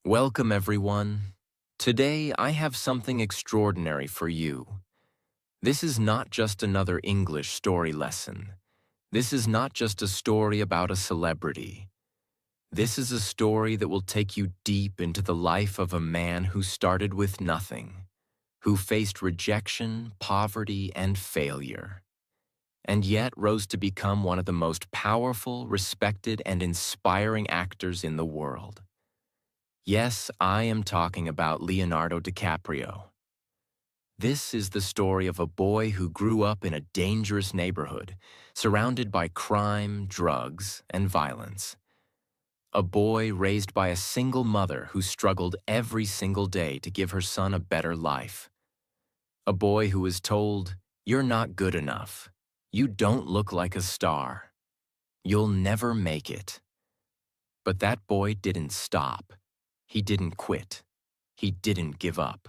Welcome, everyone. Today, I have something extraordinary for you. This is not just another English story lesson. This is not just a story about a celebrity. This is a story that will take you deep into the life of a man who started with nothing, who faced rejection, poverty, and failure, and yet rose to become one of the most powerful, respected, and inspiring actors in the world. Yes, I am talking about Leonardo DiCaprio. This is the story of a boy who grew up in a dangerous neighborhood, surrounded by crime, drugs, and violence. A boy raised by a single mother who struggled every single day to give her son a better life. A boy who was told, "You're not good enough. You don't look like a star. You'll never make it." But that boy didn't stop. He didn't quit. He didn't give up.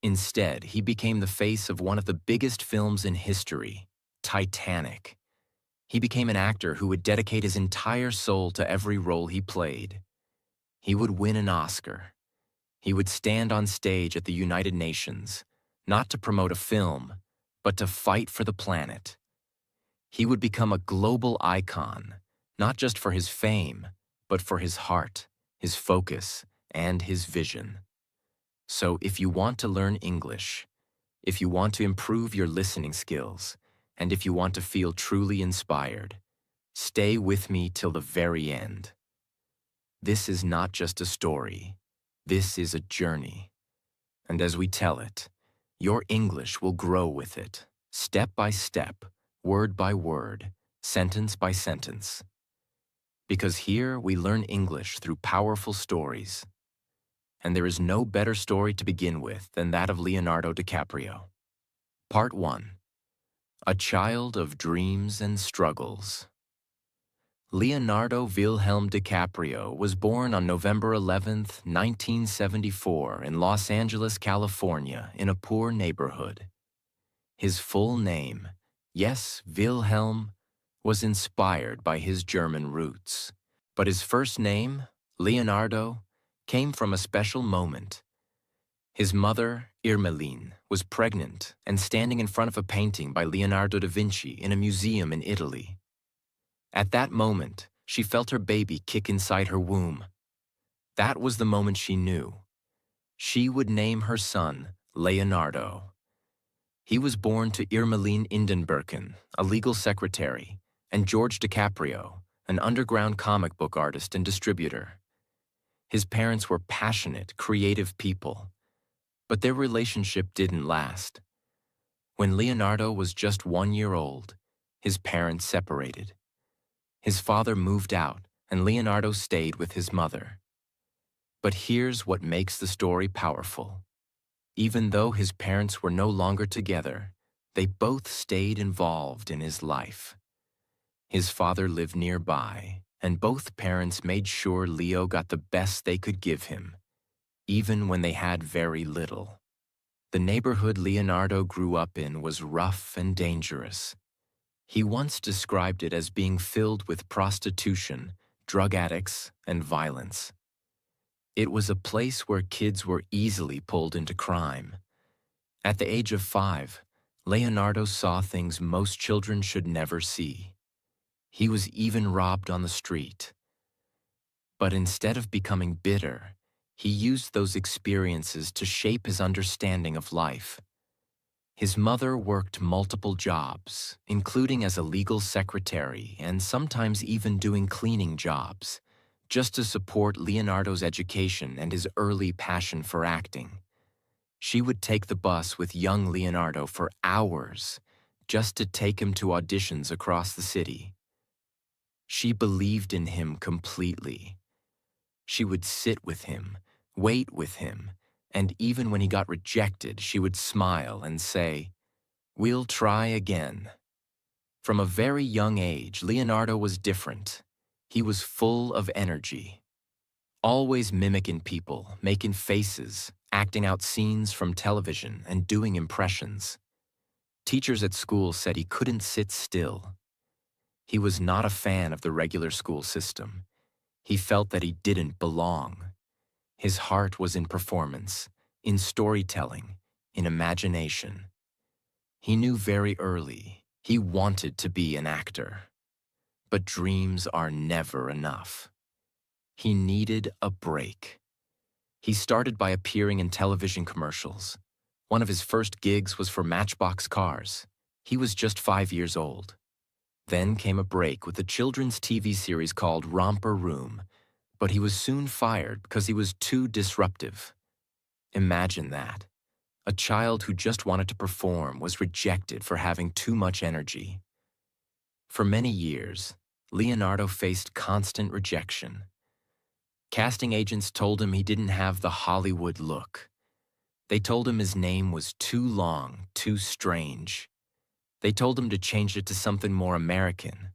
Instead, he became the face of one of the biggest films in history, Titanic. He became an actor who would dedicate his entire soul to every role he played. He would win an Oscar. He would stand on stage at the United Nations, not to promote a film, but to fight for the planet. He would become a global icon, not just for his fame, but for his heart, his focus, and his vision. So if you want to learn English, if you want to improve your listening skills, and if you want to feel truly inspired, stay with me till the very end. This is not just a story. This is a journey. And as we tell it, your English will grow with it, step by step, word by word, sentence by sentence. Because here we learn English through powerful stories. And there is no better story to begin with than that of Leonardo DiCaprio. Part 1. A Child of Dreams and Struggles. Leonardo Wilhelm DiCaprio was born on November 11, 1974 in Los Angeles, California, in a poor neighborhood. His full name, yes, Wilhelm, was inspired by his German roots. But his first name, Leonardo, came from a special moment. His mother, Irmelin, was pregnant and standing in front of a painting by Leonardo da Vinci in a museum in Italy. At that moment, she felt her baby kick inside her womb. That was the moment she knew. She would name her son Leonardo. He was born to Irmelin Indenberken, a legal secretary, and George DiCaprio, an underground comic book artist and distributor. His parents were passionate, creative people, but their relationship didn't last. When Leonardo was just 1 year old, his parents separated. His father moved out, and Leonardo stayed with his mother. But here's what makes the story powerful. Even though his parents were no longer together, they both stayed involved in his life. His father lived nearby, and both parents made sure Leo got the best they could give him, even when they had very little. The neighborhood Leonardo grew up in was rough and dangerous. He once described it as being filled with prostitution, drug addicts, and violence. It was a place where kids were easily pulled into crime. At the age of 5, Leonardo saw things most children should never see. He was even robbed on the street. But instead of becoming bitter, he used those experiences to shape his understanding of life. His mother worked multiple jobs, including as a legal secretary and sometimes even doing cleaning jobs, just to support Leonardo's education and his early passion for acting. She would take the bus with young Leonardo for hours just to take him to auditions across the city. She believed in him completely. She would sit with him, wait with him, and even when he got rejected, she would smile and say, "We'll try again." From a very young age, Leonardo was different. He was full of energy, always mimicking people, making faces, acting out scenes from television, and doing impressions. Teachers at school said he couldn't sit still. He was not a fan of the regular school system. He felt that he didn't belong. His heart was in performance, in storytelling, in imagination. He knew very early he wanted to be an actor. But dreams are never enough. He needed a break. He started by appearing in television commercials. One of his first gigs was for Matchbox cars. He was just 5 years old. Then came a break with a children's TV series called Romper Room, but he was soon fired because he was too disruptive. Imagine that. A child who just wanted to perform was rejected for having too much energy. For many years, Leonardo faced constant rejection. Casting agents told him he didn't have the Hollywood look. They told him his name was too long, too strange. They told him to change it to something more American.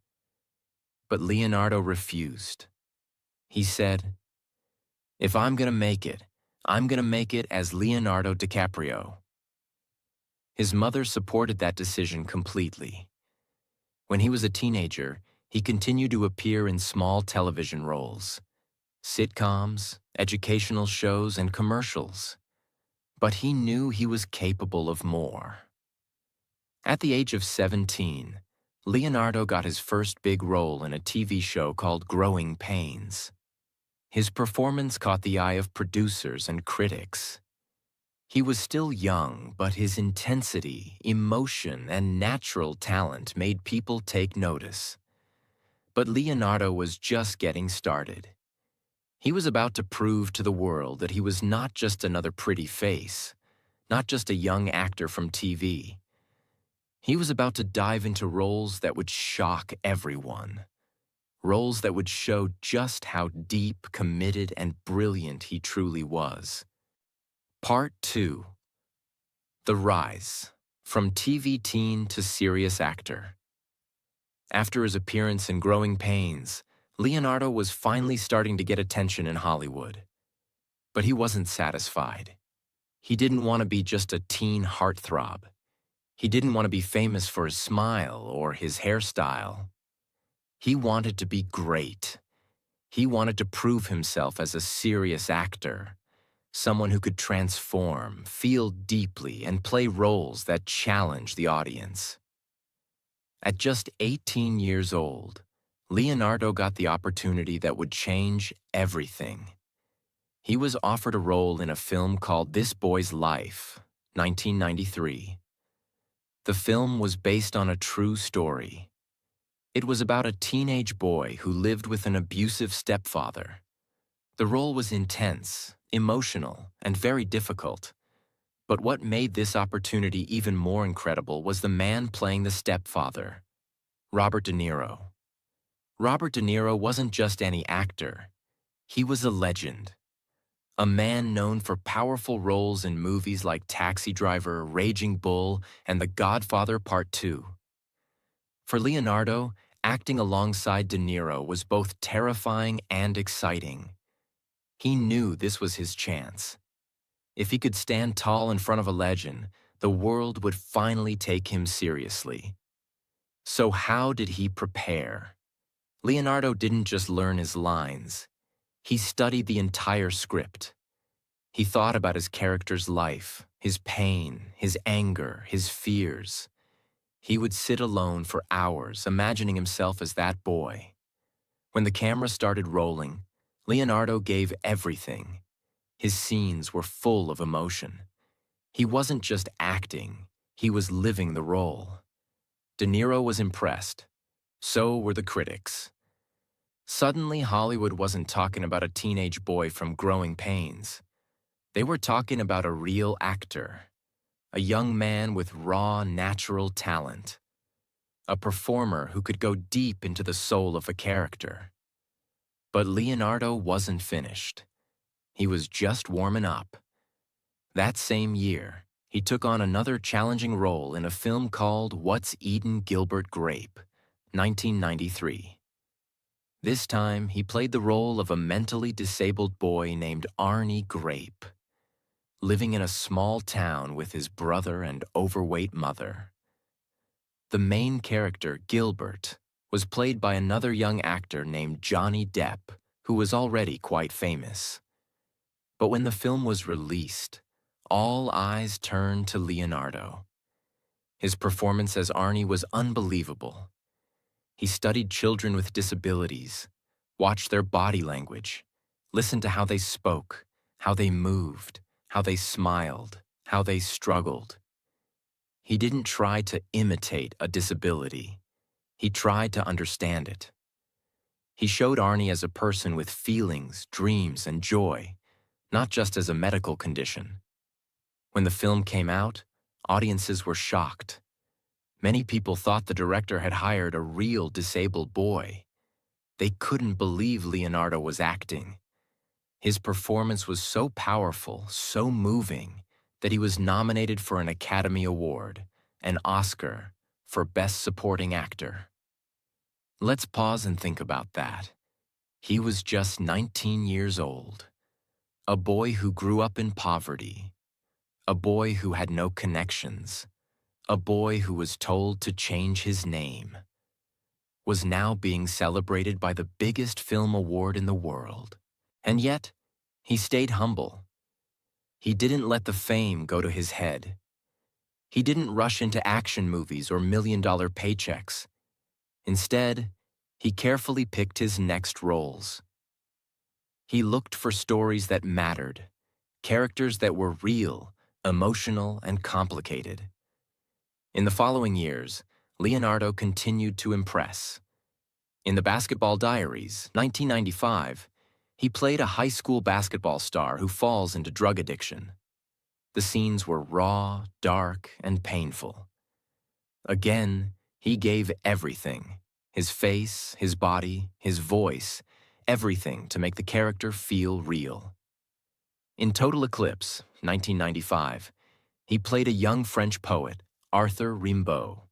But Leonardo refused. He said, "If I'm going to make it, I'm going to make it as Leonardo DiCaprio." His mother supported that decision completely. When he was a teenager, he continued to appear in small television roles, sitcoms, educational shows, and commercials. But he knew he was capable of more. At the age of 17, Leonardo got his first big role in a TV show called Growing Pains. His performance caught the eye of producers and critics. He was still young, but his intensity, emotion, and natural talent made people take notice. But Leonardo was just getting started. He was about to prove to the world that he was not just another pretty face, not just a young actor from TV. He was about to dive into roles that would shock everyone. Roles that would show just how deep, committed, and brilliant he truly was. Part 2. The Rise, from TV teen to serious actor. After his appearance in Growing Pains, Leonardo was finally starting to get attention in Hollywood. But he wasn't satisfied. He didn't want to be just a teen heartthrob. He didn't want to be famous for his smile or his hairstyle. He wanted to be great. He wanted to prove himself as a serious actor, someone who could transform, feel deeply, and play roles that challenge the audience. At just 18 years old, Leonardo got the opportunity that would change everything. He was offered a role in a film called This Boy's Life, 1993. The film was based on a true story. It was about a teenage boy who lived with an abusive stepfather. The role was intense, emotional, and very difficult. But what made this opportunity even more incredible was the man playing the stepfather, Robert De Niro. Robert De Niro wasn't just any actor. He was a legend. A man known for powerful roles in movies like Taxi Driver, Raging Bull, and The Godfather Part 2. For Leonardo, acting alongside De Niro was both terrifying and exciting. He knew this was his chance. If he could stand tall in front of a legend, the world would finally take him seriously. So how did he prepare? Leonardo didn't just learn his lines. He studied the entire script. He thought about his character's life, his pain, his anger, his fears. He would sit alone for hours, imagining himself as that boy. When the camera started rolling, Leonardo gave everything. His scenes were full of emotion. He wasn't just acting, he was living the role. De Niro was impressed. So were the critics. Suddenly, Hollywood wasn't talking about a teenage boy from Growing Pains. They were talking about a real actor, a young man with raw, natural talent, a performer who could go deep into the soul of a character. But Leonardo wasn't finished. He was just warming up. That same year, he took on another challenging role in a film called What's Eatin' Gilbert Grape, 1993. This time, he played the role of a mentally disabled boy named Arnie Grape, living in a small town with his brother and overweight mother. The main character, Gilbert, was played by another young actor named Johnny Depp, who was already quite famous. But when the film was released, all eyes turned to Leonardo. His performance as Arnie was unbelievable. He studied children with disabilities, watched their body language, listened to how they spoke, how they moved, how they smiled, how they struggled. He didn't try to imitate a disability. He tried to understand it. He showed Arnie as a person with feelings, dreams, and joy, not just as a medical condition. When the film came out, audiences were shocked. Many people thought the director had hired a real disabled boy. They couldn't believe Leonardo was acting. His performance was so powerful, so moving, that he was nominated for an Academy Award, an Oscar, for Best Supporting Actor. Let's pause and think about that. He was just 19 years old, a boy who grew up in poverty, a boy who had no connections, a boy who was told to change his name, was now being celebrated by the biggest film award in the world. And yet, he stayed humble. He didn't let the fame go to his head. He didn't rush into action movies or million-dollar paychecks. Instead, he carefully picked his next roles. He looked for stories that mattered, characters that were real, emotional, and complicated. In the following years, Leonardo continued to impress. In The Basketball Diaries, 1995, he played a high school basketball star who falls into drug addiction. The scenes were raw, dark, and painful. Again, he gave everything: his face, his body, his voice, everything to make the character feel real. In Total Eclipse, 1995, he played a young French poet, Arthur Rimbaud.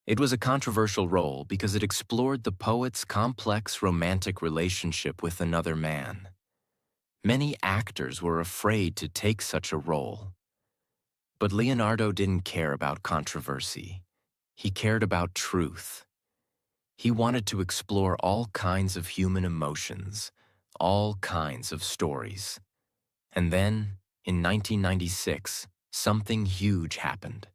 It was a controversial role because it explored the poet's complex romantic relationship with another man. Many actors were afraid to take such a role. But Leonardo didn't care about controversy. He cared about truth. He wanted to explore all kinds of human emotions, all kinds of stories. And then, in 1996, something huge happened.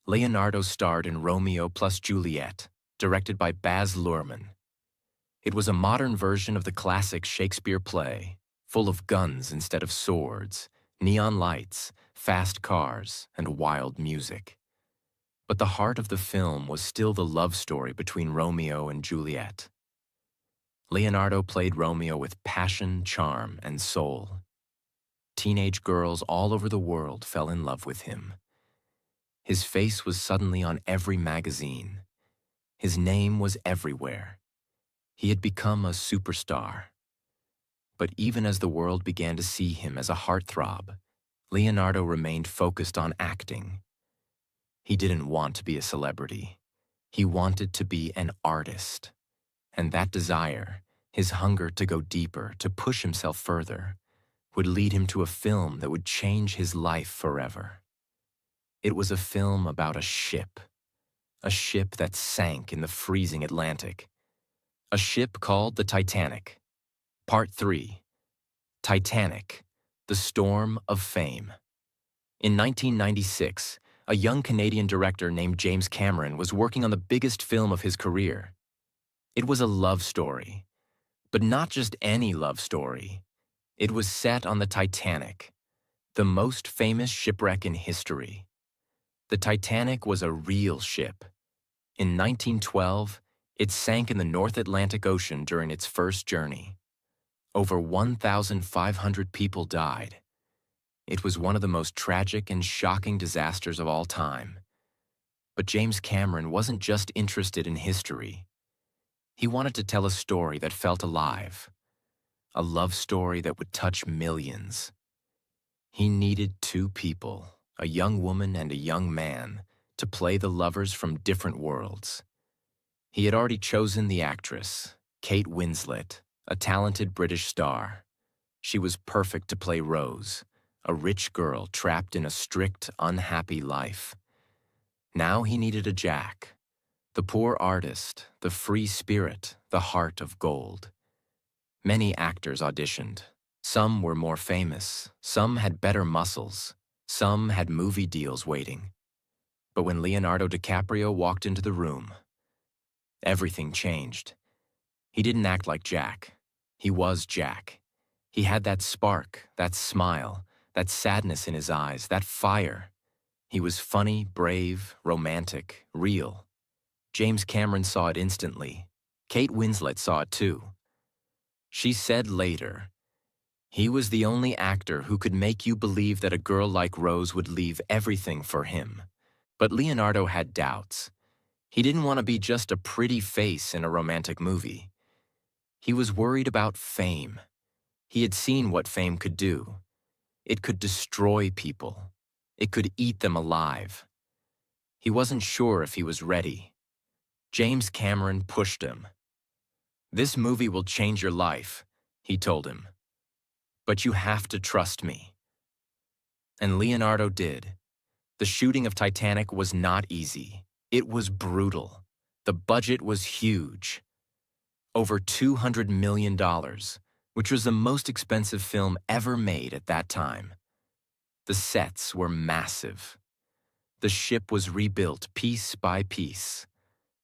Leonardo starred in Romeo plus Juliet, directed by Baz Luhrmann. It was a modern version of the classic Shakespeare play, full of guns instead of swords, neon lights, fast cars, and wild music. But the heart of the film was still the love story between Romeo and Juliet. Leonardo played Romeo with passion, charm, and soul. Teenage girls all over the world fell in love with him. His face was suddenly on every magazine. His name was everywhere. He had become a superstar. But even as the world began to see him as a heartthrob, Leonardo remained focused on acting. He didn't want to be a celebrity. He wanted to be an artist. And that desire, his hunger to go deeper, to push himself further, would lead him to a film that would change his life forever. It was a film about a ship that sank in the freezing Atlantic, a ship called the Titanic. Part 3, Titanic, The Storm of Fame. In 1996, a young Canadian director named James Cameron was working on the biggest film of his career. It was a love story, but not just any love story. It was set on the Titanic, the most famous shipwreck in history. The Titanic was a real ship. In 1912, it sank in the North Atlantic Ocean during its first journey. Over 1,500 people died. It was one of the most tragic and shocking disasters of all time. But James Cameron wasn't just interested in history. He wanted to tell a story that felt alive, a love story that would touch millions. He needed two people, a young woman and a young man, to play the lovers from different worlds. He had already chosen the actress, Kate Winslet, a talented British star. She was perfect to play Rose, a rich girl trapped in a strict, unhappy life. Now he needed a Jack, the poor artist, the free spirit, the heart of gold. Many actors auditioned, Some were more famous, some had better muscles, some had movie deals waiting. But when Leonardo DiCaprio walked into the room, everything changed. He didn't act like Jack. He was Jack. He had that spark, that smile, that sadness in his eyes, that fire. He was funny, brave, romantic, real. James Cameron saw it instantly. Kate Winslet saw it too. She said later, "He was the only actor who could make you believe that a girl like Rose would leave everything for him." But Leonardo had doubts. He didn't want to be just a pretty face in a romantic movie. He was worried about fame. He had seen what fame could do. It could destroy people. It could eat them alive. He wasn't sure if he was ready. James Cameron pushed him. "This movie will change your life," he told him. "But you have to trust me." And Leonardo did. The shooting of Titanic was not easy. It was brutal. The budget was huge. Over $200 million, which was the most expensive film ever made at that time. The sets were massive. The ship was rebuilt piece by piece.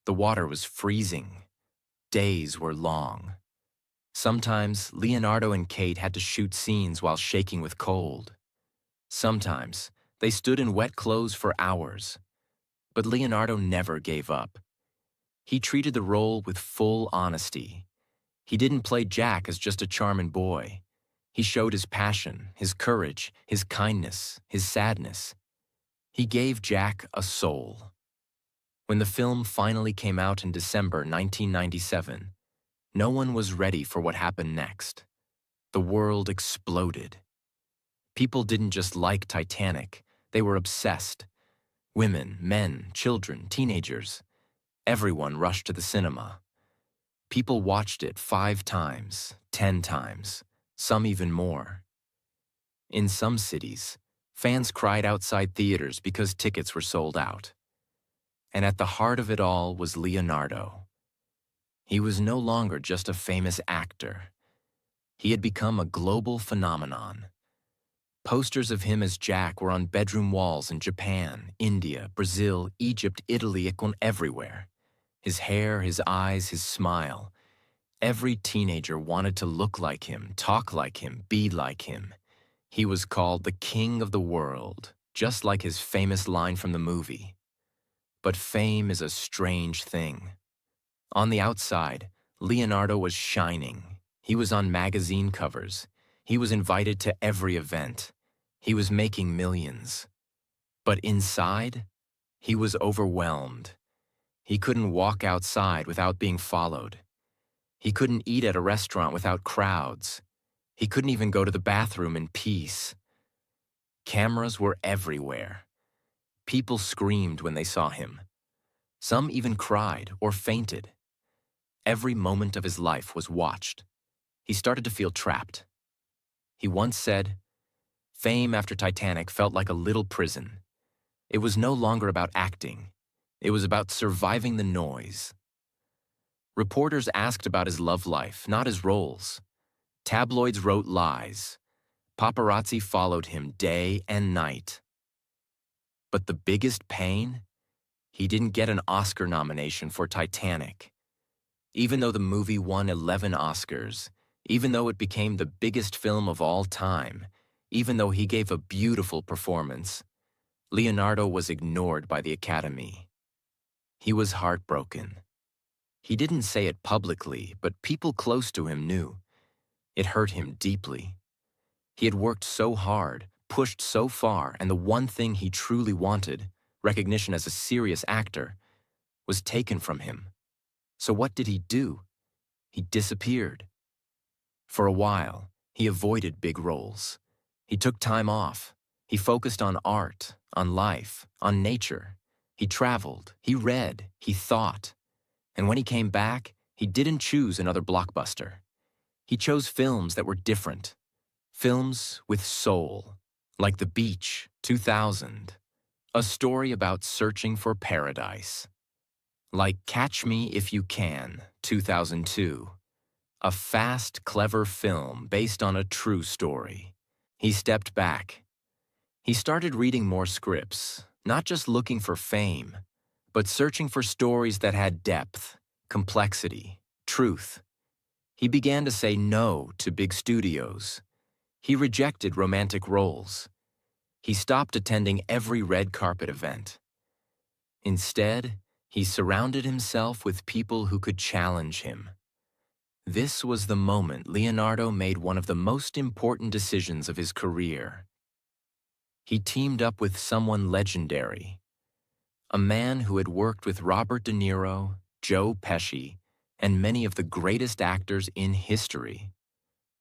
The water was freezing. Days were long. Sometimes Leonardo and Kate had to shoot scenes while shaking with cold. Sometimes they stood in wet clothes for hours. But Leonardo never gave up. He treated the role with full honesty. He didn't play Jack as just a charming boy. He showed his passion, his courage, his kindness, his sadness. He gave Jack a soul. When the film finally came out in December 1997, no one was ready for what happened next. The world exploded. People didn't just like Titanic, they were obsessed. Women, men, children, teenagers. Everyone rushed to the cinema. People watched it 5 times, 10 times, some even more. In some cities, fans cried outside theaters because tickets were sold out. And at the heart of it all was Leonardo. He was no longer just a famous actor. He had become a global phenomenon. Posters of him as Jack were on bedroom walls in Japan, India, Brazil, Egypt, Italy, everywhere. His hair, his eyes, his smile. Every teenager wanted to look like him, talk like him, be like him. He was called the King of the World, just like his famous line from the movie. But fame is a strange thing. On the outside, Leonardo was shining. He was on magazine covers. He was invited to every event. He was making millions. But inside, he was overwhelmed. He couldn't walk outside without being followed. He couldn't eat at a restaurant without crowds. He couldn't even go to the bathroom in peace. Cameras were everywhere. People screamed when they saw him. Some even cried or fainted. Every moment of his life was watched. He started to feel trapped. He once said, "Fame after Titanic felt like a little prison. It was no longer about acting. It was about surviving the noise." Reporters asked about his love life, not his roles. Tabloids wrote lies. Paparazzi followed him day and night. But the biggest pain? He didn't get an Oscar nomination for Titanic. Even though the movie won 11 Oscars, even though it became the biggest film of all time, even though he gave a beautiful performance, Leonardo was ignored by the Academy. He was heartbroken. He didn't say it publicly, but people close to him knew. It hurt him deeply. He had worked so hard, pushed so far, and the one thing he truly wanted, recognition as a serious actor, was taken from him. So what did he do? He disappeared. For a while, he avoided big roles. He took time off. He focused on art, on life, on nature. He traveled, he read, he thought. And when he came back, he didn't choose another blockbuster. He chose films that were different. Films with soul, like The Beach, 2000. A story about searching for paradise. Like Catch Me If You Can, 2002. a fast, clever film based on a true story. He stepped back. He started reading more scripts, not just looking for fame, but searching for stories that had depth, complexity, truth. He began to say no to big studios. He rejected romantic roles. He stopped attending every red carpet event. Instead, he surrounded himself with people who could challenge him. This was the moment Leonardo made one of the most important decisions of his career. He teamed up with someone legendary, a man who had worked with Robert De Niro, Joe Pesci, and many of the greatest actors in history.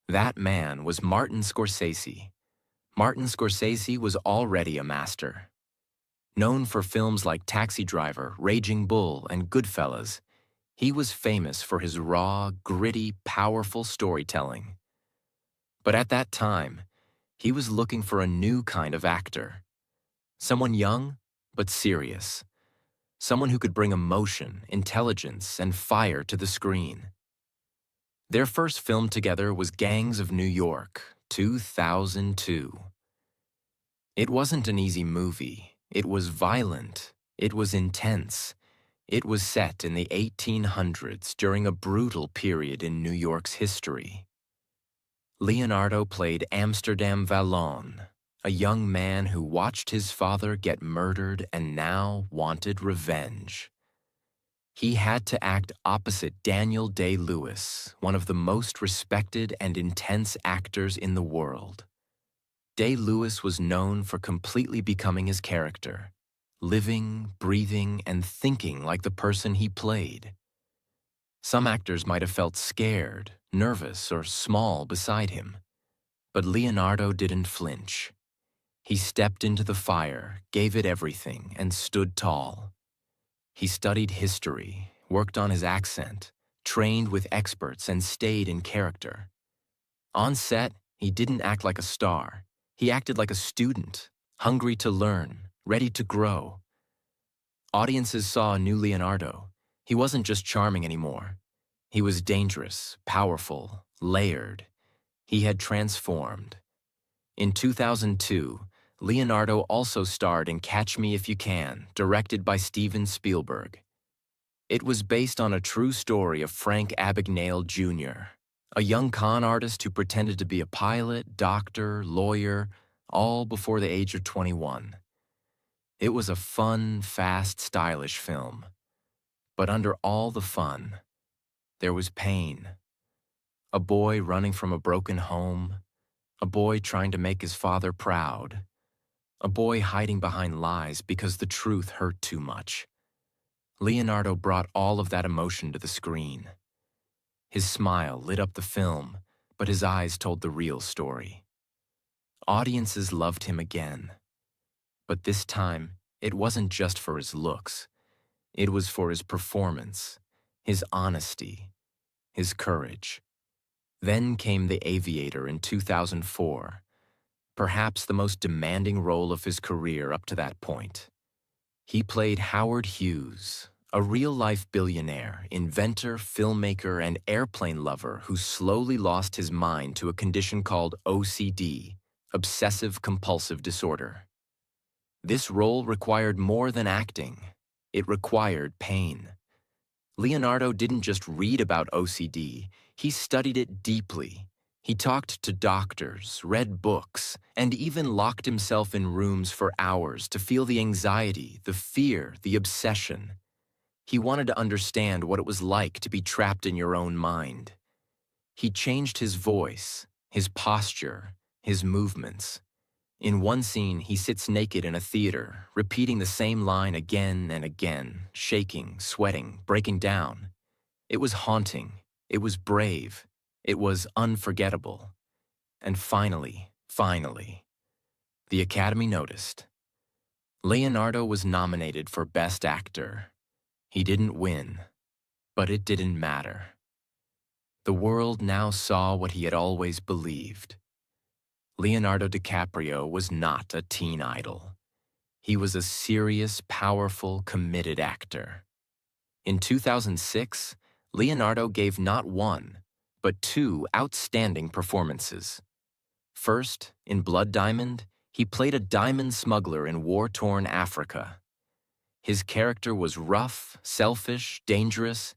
That man was Martin Scorsese. Martin Scorsese was already a master. Known for films like Taxi Driver, Raging Bull, and Goodfellas, he was famous for his raw, gritty, powerful storytelling. But at that time, he was looking for a new kind of actor. Someone young, but serious. Someone who could bring emotion, intelligence, and fire to the screen. Their first film together was Gangs of New York, 2002. It wasn't an easy movie. It was violent. It was intense. It was set in the 1800s during a brutal period in New York's history. Leonardo played Amsterdam Vallon, a young man who watched his father get murdered and now wanted revenge. He had to act opposite Daniel Day-Lewis, one of the most respected and intense actors in the world. Day-Lewis was known for completely becoming his character, living, breathing, and thinking like the person he played. Some actors might have felt scared, nervous, or small beside him, but Leonardo didn't flinch. He stepped into the fire, gave it everything, and stood tall. He studied history, worked on his accent, trained with experts, and stayed in character. On set, he didn't act like a star. He acted like a student, hungry to learn, ready to grow. Audiences saw a new Leonardo. He wasn't just charming anymore. He was dangerous, powerful, layered. He had transformed. In 2002, Leonardo also starred in Catch Me If You Can, directed by Steven Spielberg. It was based on a true story of Frank Abagnale Jr., a young con artist who pretended to be a pilot, doctor, lawyer, all before the age of 21. It was a fun, fast, stylish film. But under all the fun, there was pain. A boy running from a broken home, a boy trying to make his father proud, a boy hiding behind lies because the truth hurt too much. Leonardo brought all of that emotion to the screen. His smile lit up the film, but his eyes told the real story. Audiences loved him again. But this time, it wasn't just for his looks. It was for his performance, his honesty, his courage. Then came The Aviator in 2004, perhaps the most demanding role of his career up to that point. He played Howard Hughes, a real-life billionaire, inventor, filmmaker, and airplane lover who slowly lost his mind to a condition called OCD, obsessive-compulsive disorder. This role required more than acting. It required pain. Leonardo didn't just read about OCD, he studied it deeply. He talked to doctors, read books, and even locked himself in rooms for hours to feel the anxiety, the fear, the obsession. He wanted to understand what it was like to be trapped in your own mind. He changed his voice, his posture, his movements. In one scene, he sits naked in a theater, repeating the same line again and again, shaking, sweating, breaking down. It was haunting. It was brave. It was unforgettable. And finally, the Academy noticed. Leonardo was nominated for Best Actor. He didn't win, but it didn't matter. The world now saw what he had always believed. Leonardo DiCaprio was not a teen idol. He was a serious, powerful, committed actor. In 2006, Leonardo gave not one, but two outstanding performances. First, in Blood Diamond, he played a diamond smuggler in war-torn Africa. His character was rough, selfish, dangerous,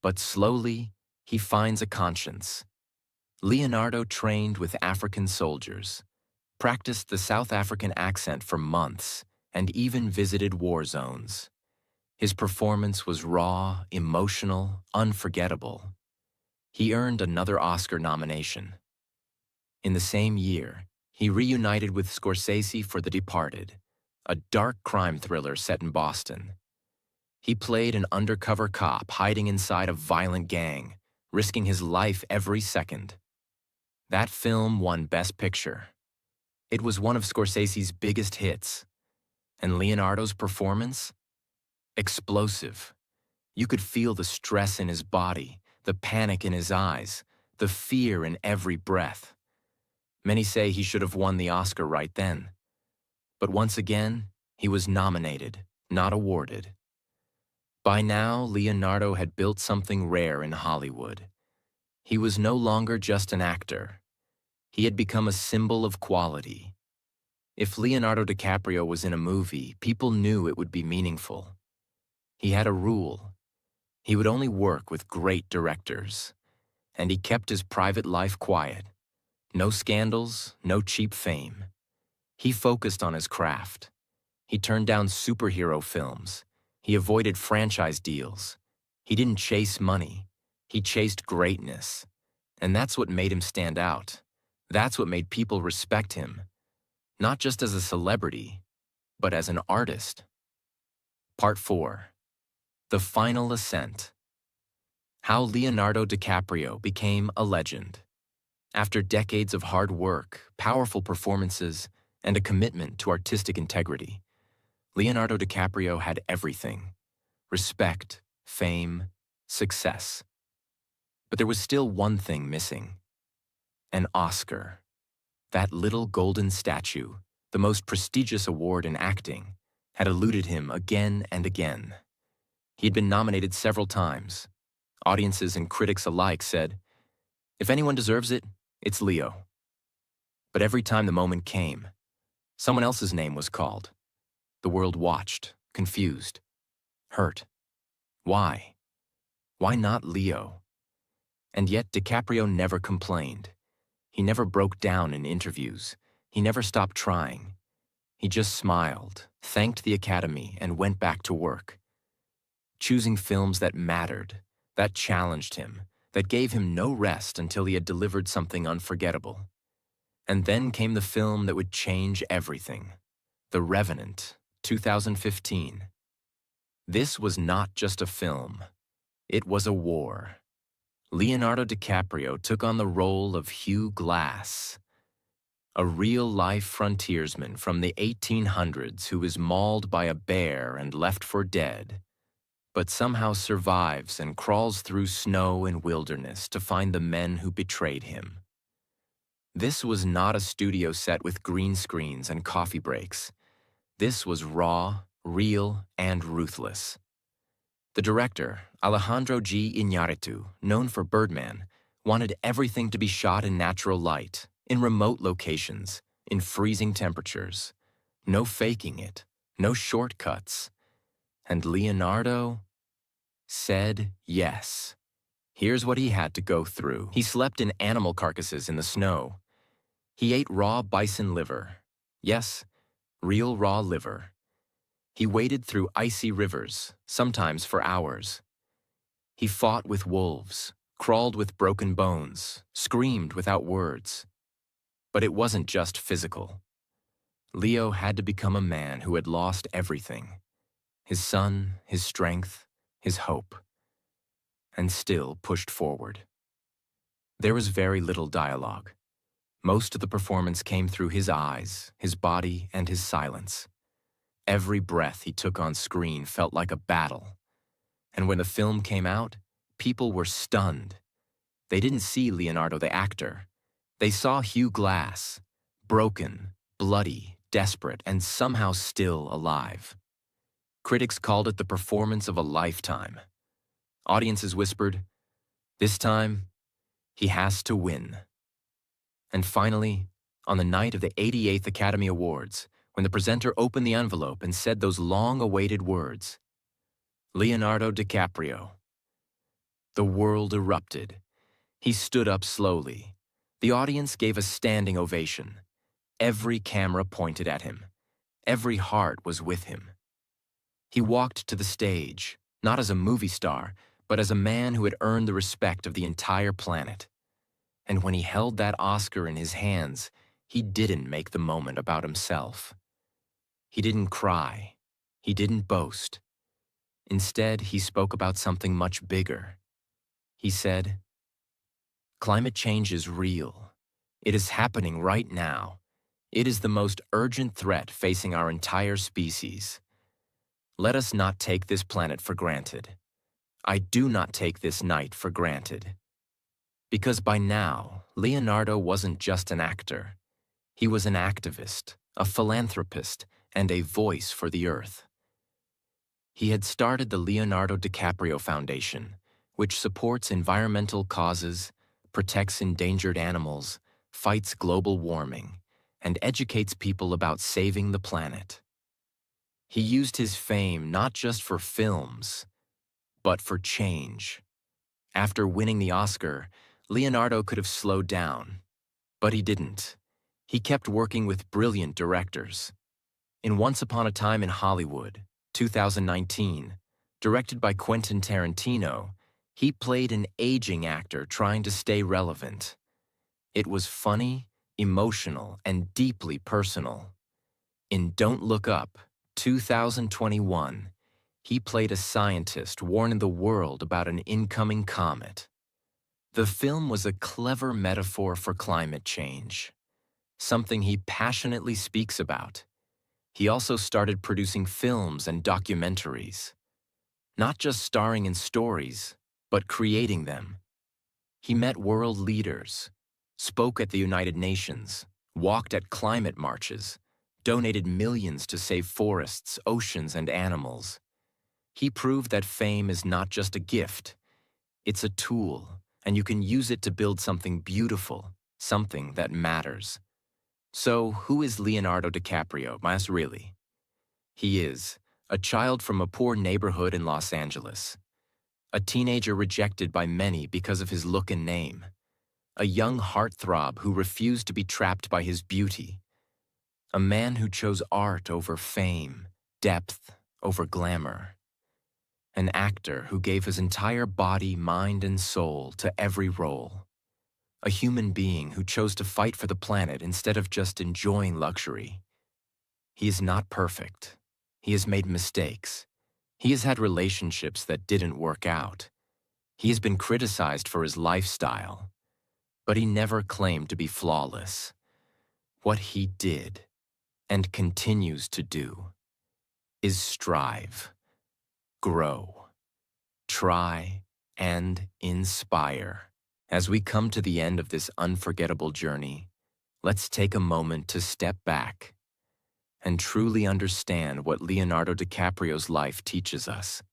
but slowly, he finds a conscience. Leonardo trained with African soldiers, practiced the South African accent for months, and even visited war zones. His performance was raw, emotional, unforgettable. He earned another Oscar nomination. In the same year, he reunited with Scorsese for The Departed, a dark crime thriller set in Boston. He played an undercover cop hiding inside a violent gang, risking his life every second. That film won Best Picture. It was one of Scorsese's biggest hits. And Leonardo's performance? Explosive. You could feel the stress in his body, the panic in his eyes, the fear in every breath. Many say he should have won the Oscar right then. But once again, he was nominated, not awarded. By now, Leonardo had built something rare in Hollywood. He was no longer just an actor. He had become a symbol of quality. If Leonardo DiCaprio was in a movie, people knew it would be meaningful. He had a rule. He would only work with great directors. And he kept his private life quiet. No scandals, no cheap fame. He focused on his craft. He turned down superhero films. He avoided franchise deals. He didn't chase money. He chased greatness. And that's what made him stand out. That's what made people respect him. Not just as a celebrity, but as an artist. Part 4. The Final Ascent. How Leonardo DiCaprio became a legend. After decades of hard work, powerful performances, and a commitment to artistic integrity, Leonardo DiCaprio had everything: respect, fame, success. But there was still one thing missing: an Oscar. That little golden statue, the most prestigious award in acting, had eluded him again and again. He had been nominated several times. Audiences and critics alike said, "If anyone deserves it, it's Leo." But every time the moment came, someone else's name was called. The world watched, confused, hurt. Why? Why not Leo? And yet DiCaprio never complained. He never broke down in interviews. He never stopped trying. He just smiled, thanked the Academy, and went back to work. Choosing films that mattered, that challenged him, that gave him no rest until he had delivered something unforgettable. And then came the film that would change everything: The Revenant, 2015. This was not just a film. It was a war. Leonardo DiCaprio took on the role of Hugh Glass, a real-life frontiersman from the 1800s who was mauled by a bear and left for dead, but somehow survives and crawls through snow and wilderness to find the men who betrayed him. This was not a studio set with green screens and coffee breaks. This was raw, real, and ruthless. The director, Alejandro G. Iñárritu, known for Birdman, wanted everything to be shot in natural light, in remote locations, in freezing temperatures. No faking it, no shortcuts. And Leonardo said yes. Here's what he had to go through. He slept in animal carcasses in the snow. He ate raw bison liver. Yes, real raw liver. He waded through icy rivers, sometimes for hours. He fought with wolves, crawled with broken bones, screamed without words. But it wasn't just physical. Leo had to become a man who had lost everything: his son, his strength, his hope, and still pushed forward. There was very little dialogue. Most of the performance came through his eyes, his body, and his silence. Every breath he took on screen felt like a battle. And when the film came out, people were stunned. They didn't see Leonardo the actor. They saw Hugh Glass, broken, bloody, desperate, and somehow still alive. Critics called it the performance of a lifetime. Audiences whispered, "This time, He has to win. And finally, on the night of the 88th Academy Awards, when the presenter opened the envelope and said those long-awaited words, Leonardo DiCaprio. The world erupted. He stood up slowly. The audience gave a standing ovation. Every camera pointed at him. Every heart was with him. He walked to the stage, not as a movie star, but as a man who had earned the respect of the entire planet. And when he held that Oscar in his hands, he didn't make the moment about himself. He didn't cry. He didn't boast. Instead, he spoke about something much bigger. He said, "Climate change is real. It is happening right now. It is the most urgent threat facing our entire species. Let us not take this planet for granted. I do not take this night for granted." Because by now, Leonardo wasn't just an actor. He was an activist, a philanthropist, and a voice for the earth. He had started the Leonardo DiCaprio Foundation, which supports environmental causes, protects endangered animals, fights global warming, and educates people about saving the planet. He used his fame not just for films, but for change. After winning the Oscar, Leonardo could have slowed down, but he didn't. He kept working with brilliant directors. In Once Upon a Time in Hollywood, 2019, directed by Quentin Tarantino, he played an aging actor trying to stay relevant. It was funny, emotional, and deeply personal. In Don't Look Up, 2021, he played a scientist warning the world about an incoming comet. The film was a clever metaphor for climate change, something he passionately speaks about. He also started producing films and documentaries, not just starring in stories, but creating them. He met world leaders, spoke at the United Nations, walked at climate marches, donated millions to save forests, oceans, and animals. He proved that fame is not just a gift, it's a tool, and you can use it to build something beautiful, something that matters. So, who is Leonardo DiCaprio, mas really? He is a child from a poor neighborhood in Los Angeles, a teenager rejected by many because of his look and name, a young heartthrob who refused to be trapped by his beauty, a man who chose art over fame, depth over glamour, an actor who gave his entire body, mind, and soul to every role, a human being who chose to fight for the planet instead of just enjoying luxury. He is not perfect. He has made mistakes. He has had relationships that didn't work out. He has been criticized for his lifestyle, but he never claimed to be flawless. What he did, and continues to do, is strive, grow, try, and inspire. As we come to the end of this unforgettable journey, let's take a moment to step back and truly understand what Leonardo DiCaprio's life teaches us.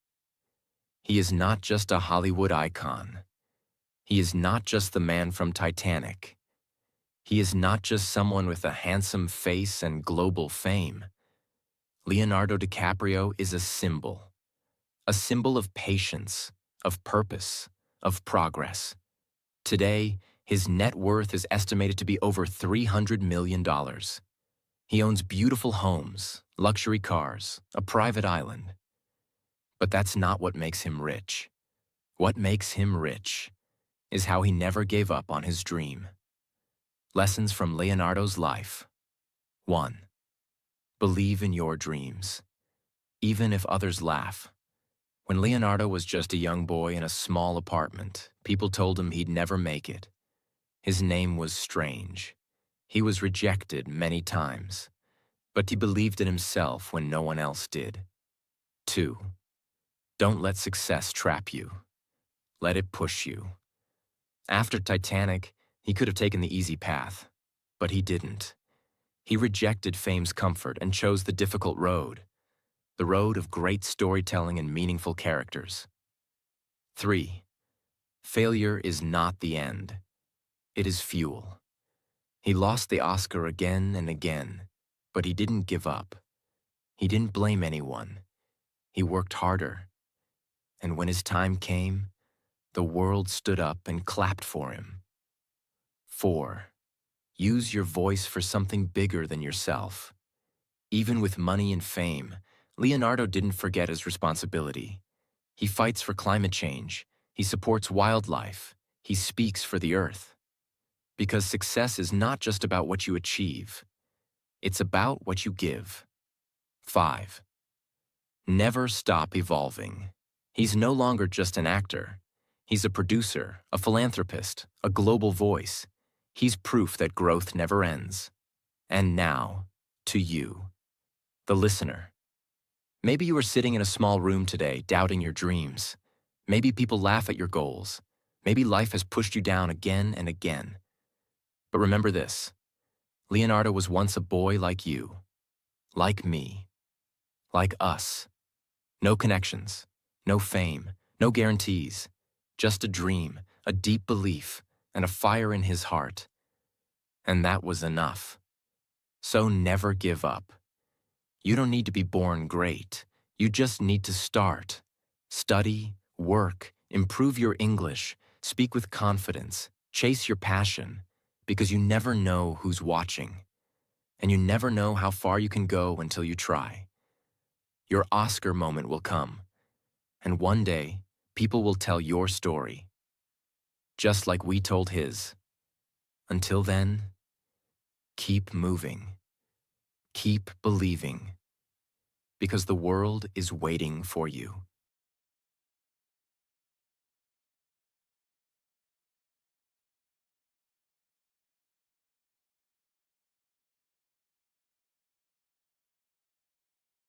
He is not just a Hollywood icon. He is not just the man from Titanic. He is not just someone with a handsome face and global fame. Leonardo DiCaprio is a symbol of patience, of purpose, of progress. Today, his net worth is estimated to be over $300 million. He owns beautiful homes, luxury cars, a private island. But that's not what makes him rich. What makes him rich is how he never gave up on his dream. Lessons from Leonardo's life. 1. Believe in your dreams, even if others laugh. When Leonardo was just a young boy in a small apartment, people told him he'd never make it. His name was strange. He was rejected many times, but he believed in himself when no one else did. 2. Don't let success trap you. Let it push you. After Titanic, he could have taken the easy path, but he didn't. He rejected fame's comfort and chose the difficult road, the road of great storytelling and meaningful characters. 3. Failure is not the end. It is fuel. He lost the Oscar again and again, but he didn't give up. He didn't blame anyone. He worked harder. And when his time came, the world stood up and clapped for him. 4. Use your voice for something bigger than yourself. Even with money and fame, Leonardo didn't forget his responsibility. He fights for climate change. He supports wildlife. He speaks for the earth. Because success is not just about what you achieve. It's about what you give. 5. Never stop evolving. He's no longer just an actor. He's a producer, a philanthropist, a global voice. He's proof that growth never ends. And now, to you, the listener. Maybe you are sitting in a small room today, doubting your dreams. Maybe people laugh at your goals. Maybe life has pushed you down again and again. But remember this, Leonardo was once a boy like you, like me, like us. No connections, no fame, no guarantees, just a dream, a deep belief, and a fire in his heart. And that was enough. So never give up. You don't need to be born great. You just need to start. Study, work, improve your English, speak with confidence, chase your passion, because you never know who's watching. And you never know how far you can go until you try. Your Oscar moment will come. And one day, people will tell your story. Just like we told his. Until then, keep moving. Keep believing. Because the world is waiting for you.